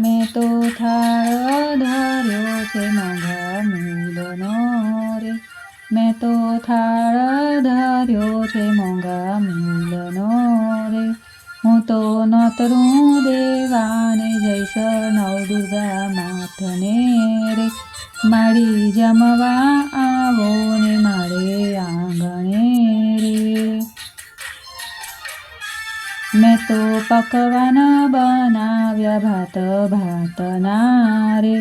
મેં તો થાળ ધર્યો છે મોંઘા મૂલનો રે, મેં તો થાળ ધર્યો છે મોંઘા મૂલનો રે. હું તો નોતરું દેવાને જઈશ નવદુર્ગા માતને રે, માડી જમવા આવો ને મારે આંગણે રે. મેં તો પકવાન બનાવ્યા ભાત ભાતના રે,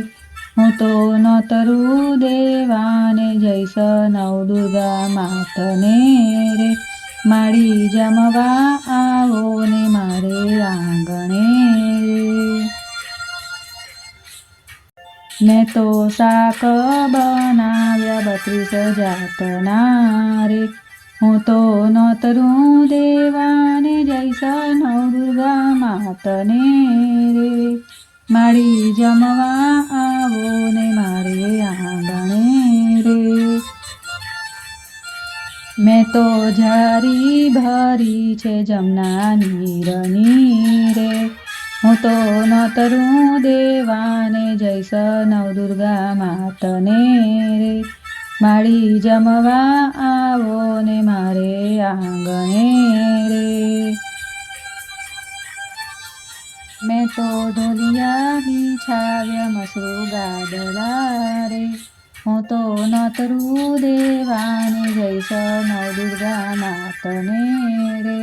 હું તો નોતરું દેવાને જઈશ નવદુર્ગા માતને રે, માડી જમવા આવો ને મારે આંગણે રે. મેં તો શાક બનાવ્યા 32 જાતના રે, હું તો નોતરું દેવાને જઈશ નવદુર્ગા માતને રે, માડી જમવા આવો ને મારે આંગણે રે. મેં તો જારી ભરી છે જમના નીરની રે, હું તો નોતરું દેવાને જઈશ નવદુર્ગા માતને રે, માડી જમવા આવો ને મારે આંગણે રે. મેં તો ઢોલિયા બિછાવ્યા મસરું ગાદલા રે, હું તો નોતરું દેવાને જઈશ નવદુર્ગા માતને રે,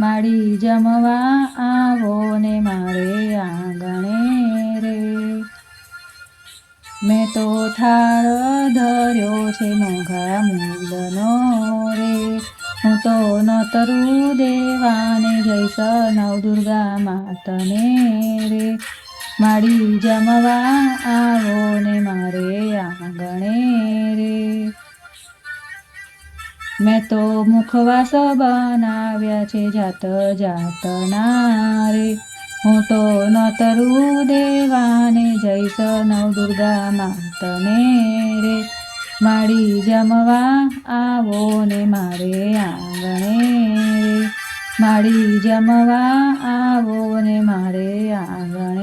માડી જમવા આવો ને મારે આંગણે રે. મેં તો થાળ ધર્યો છે મોંઘા મૂલનો રે, હું તો નોતરું દેવાને જઈશ નવદુર્ગા માતને રે, માડી જમવા આવો ને મારે આંગણે રે. મેં તો મુખવાસ બનાવ્યા છે જાત જાતના રે, હું તો નોતરું દેવાને જઈશ નવદુર્ગા માતને રે, માડી જમવા આવો ને મારે આંગણે રે, માડી જમવા આવો ને મારે આંગણે